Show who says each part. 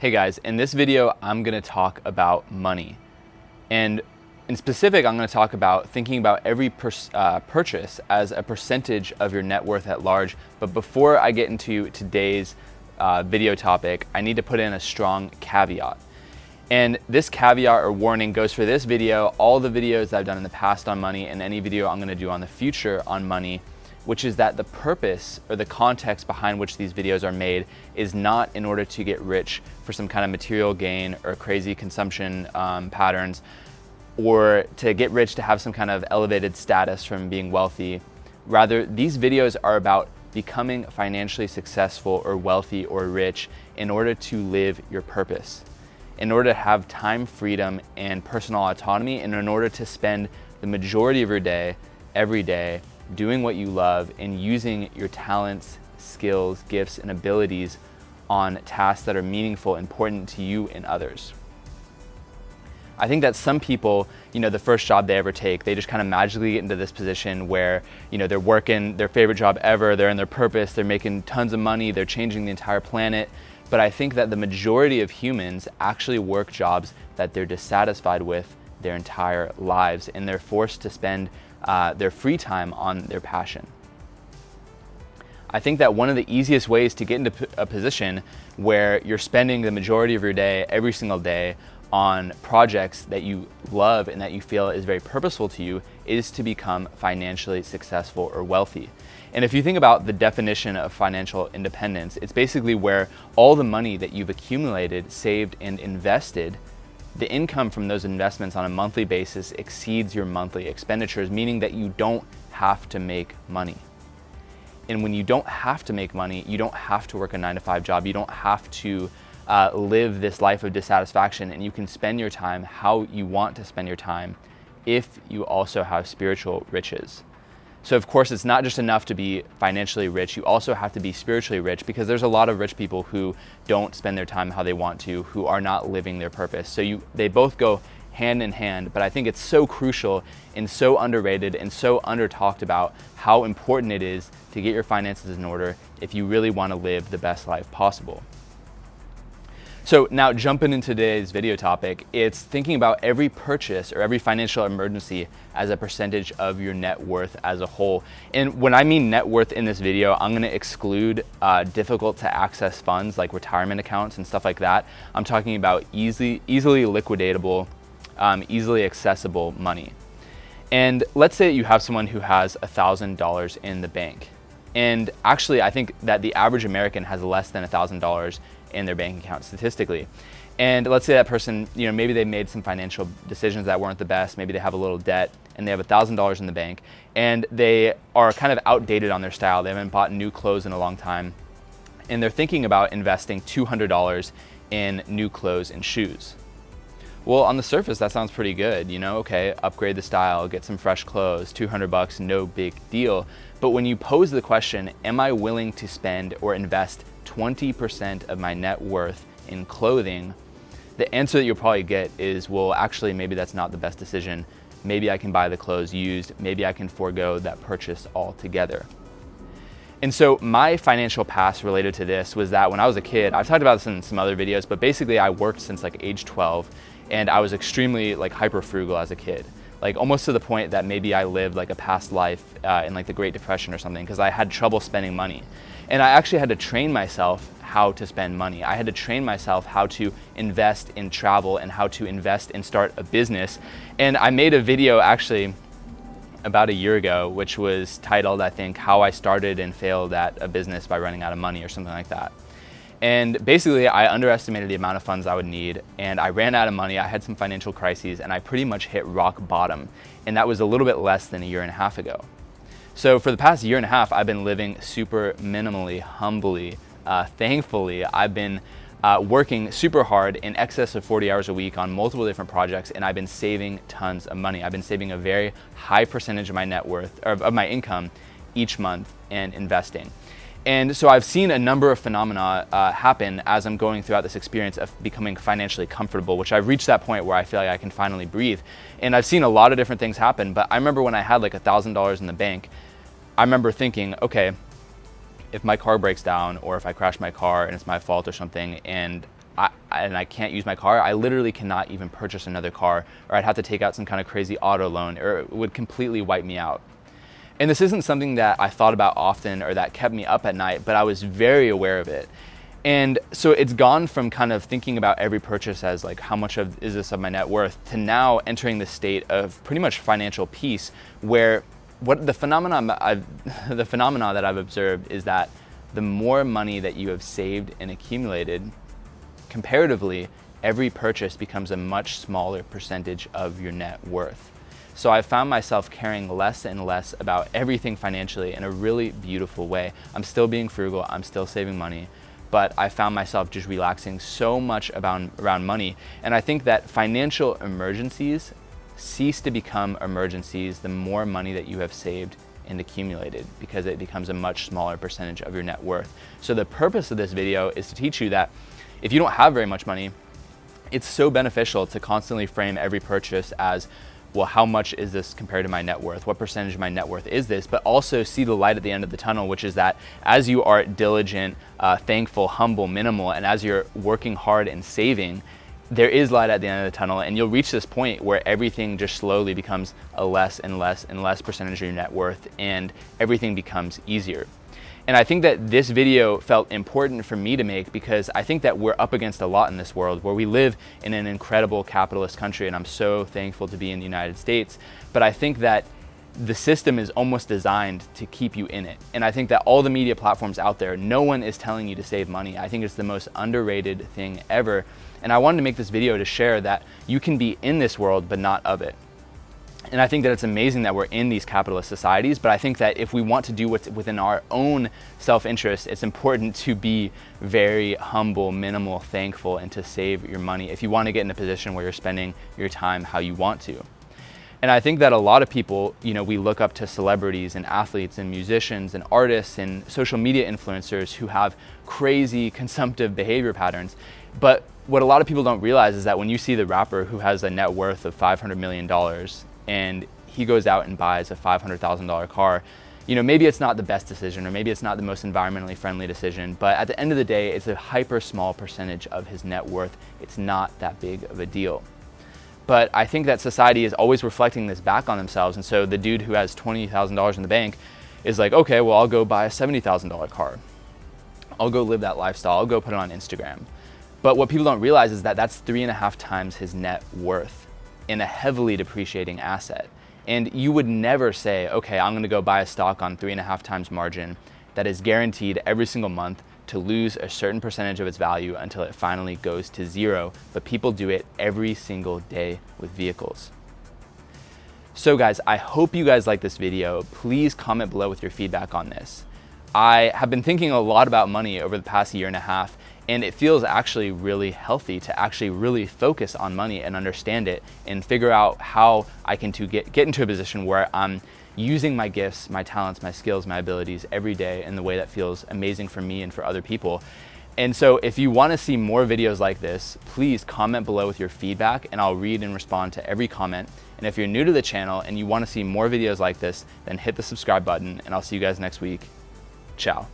Speaker 1: Hey guys, in this video, I'm gonna talk about money. And in specific, I'm gonna talk about thinking about every purchase as a percentage of your net worth at large. But before I get into today's video topic, I need to put in a strong caveat. And this caveat or warning goes for this video, all the videos that I've done in the past on money, and any video I'm gonna do on the future on money, which is that the purpose or the context behind which these videos are made is not in order to get rich for some kind of material gain or crazy consumption patterns, or to get rich to have some kind of elevated status from being wealthy. Rather, these videos are about becoming financially successful or wealthy or rich in order to live your purpose, in order to have time freedom and personal autonomy, and in order to spend the majority of your day, every day, doing what you love and using your talents, skills, gifts, and abilities on tasks that are meaningful, important to you and others. I think that some people, the first job they ever take, they just kind of magically get into this position where, they're working their favorite job ever, they're in their purpose, they're making tons of money, they're changing the entire planet. But I think that the majority of humans actually work jobs that they're dissatisfied with their entire lives, and they're forced to spend their free time on their passion. I think that one of the easiest ways to get into a position where you're spending the majority of your day, every single day, on projects that you love and that you feel is very purposeful to you is to become financially successful or wealthy. And if you think about the definition of financial independence, it's basically where all the money that you've accumulated, saved, and invested, the income from those investments on a monthly basis exceeds your monthly expenditures, meaning that you don't have to make money. And when you don't have to make money, you don't have to work a 9-to-5 job, you don't have to live this life of dissatisfaction, and you can spend your time how you want to spend your time if you also have spiritual riches. So of course, it's not just enough to be financially rich, you also have to be spiritually rich, because there's a lot of rich people who don't spend their time how they want to, who are not living their purpose. So they both go hand in hand, but I think it's so crucial and so underrated and so under talked about how important it is to get your finances in order if you really want to live the best life possible. So now jumping into today's video topic, it's thinking about every purchase or every financial emergency as a percentage of your net worth as a whole. And when I mean net worth in this video, I'm gonna exclude difficult to access funds like retirement accounts and stuff like that. I'm talking about easily liquidatable, easily accessible money. And let's say you have someone who has $1,000 in the bank. And actually, I think that the average American has less than $1,000 in their bank account statistically. And let's say that person, maybe they made some financial decisions that weren't the best, maybe they have a little debt and they have $1,000 in the bank and they are kind of outdated on their style. They haven't bought new clothes in a long time. And they're thinking about investing $200 in new clothes and shoes. Well, on the surface, that sounds pretty good. Okay, upgrade the style, get some fresh clothes, $200, no big deal. But when you pose the question, am I willing to spend or invest 20% of my net worth in clothing? The answer that you'll probably get is, well, actually, maybe that's not the best decision. Maybe I can buy the clothes used. Maybe I can forego that purchase altogether. And so my financial past related to this was that when I was a kid, I've talked about this in some other videos, but basically I worked since like age 12, and I was extremely hyper frugal as a kid. Almost to the point that maybe I lived a past life in the Great Depression or something, because I had trouble spending money. And I actually had to train myself how to spend money. I had to train myself how to invest in travel and how to invest and start a business. And I made a video actually about a year ago, which was titled, I think, How I Started and Failed at a Business by Running Out of Money or something like that. And basically, I underestimated the amount of funds I would need, and I ran out of money. I had some financial crises, and I pretty much hit rock bottom. And that was a little bit less than a year and a half ago. So for the past year and a half, I've been living super minimally, humbly, thankfully. I've been working super hard in excess of 40 hours a week on multiple different projects, and I've been saving tons of money. I've been saving a very high percentage of my net worth, or of my income each month, and investing. And so I've seen a number of phenomena happen as I'm going throughout this experience of becoming financially comfortable, which I've reached that point where I feel like I can finally breathe. And I've seen a lot of different things happen, but I remember when I had $1,000 in the bank, I remember thinking, okay, if my car breaks down or if I crash my car and it's my fault or something, and and I can't use my car, I literally cannot even purchase another car, or I'd have to take out some kind of crazy auto loan, or it would completely wipe me out. And this isn't something that I thought about often or that kept me up at night, but I was very aware of it. And so it's gone from kind of thinking about every purchase as like, how much is this of my net worth, to now entering the state of pretty much financial peace, where the phenomena that I've observed is that the more money that you have saved and accumulated, comparatively, every purchase becomes a much smaller percentage of your net worth. So I found myself caring less and less about everything financially in a really beautiful way. I'm still being frugal, I'm still saving money, but I found myself just relaxing so much around money. And I think that financial emergencies cease to become emergencies the more money that you have saved and accumulated, because it becomes a much smaller percentage of your net worth. So the purpose of this video is to teach you that if you don't have very much money, it's so beneficial to constantly frame every purchase as, well, how much is this compared to my net worth? What percentage of my net worth is this? But also see the light at the end of the tunnel, which is that as you are diligent, thankful, humble, minimal, and as you're working hard and saving, there is light at the end of the tunnel, and you'll reach this point where everything just slowly becomes a less and less and less percentage of your net worth, and everything becomes easier. And I think that this video felt important for me to make because I think that we're up against a lot in this world where we live in an incredible capitalist country, and I'm so thankful to be in the United States. But I think that the system is almost designed to keep you in it. And I think that all the media platforms out there, no one is telling you to save money. I think it's the most underrated thing ever. And I wanted to make this video to share that you can be in this world, but not of it. And I think that it's amazing that we're in these capitalist societies, but I think that if we want to do what's within our own self-interest, it's important to be very humble, minimal, thankful, and to save your money if you want to get in a position where you're spending your time how you want to. And I think that a lot of people, we look up to celebrities and athletes and musicians and artists and social media influencers who have crazy consumptive behavior patterns. But what a lot of people don't realize is that when you see the rapper who has a net worth of $500 million and he goes out and buys a $500,000 car, maybe it's not the best decision, or maybe it's not the most environmentally friendly decision, but at the end of the day, it's a hyper small percentage of his net worth. It's not that big of a deal. But I think that society is always reflecting this back on themselves. And so the dude who has $20,000 in the bank is like, okay, well, I'll go buy a $70,000 car. I'll go live that lifestyle. I'll go put it on Instagram. But what people don't realize is that that's 3.5 times his net worth in a heavily depreciating asset. And you would never say, okay, I'm gonna go buy a stock on 3.5 times margin that is guaranteed every single month to lose a certain percentage of its value until it finally goes to zero. But people do it every single day with vehicles. So guys, I hope you guys like this video. Please comment below with your feedback on this. I have been thinking a lot about money over the past 1.5 years, and it feels actually really healthy to actually really focus on money and understand it and figure out how I can get into a position where I'm using my gifts, my talents, my skills, my abilities every day in the way that feels amazing for me and for other people. And so if you want to see more videos like this, please comment below with your feedback and I'll read and respond to every comment. And if you're new to the channel and you want to see more videos like this, then hit the subscribe button, and I'll see you guys next week. Ciao.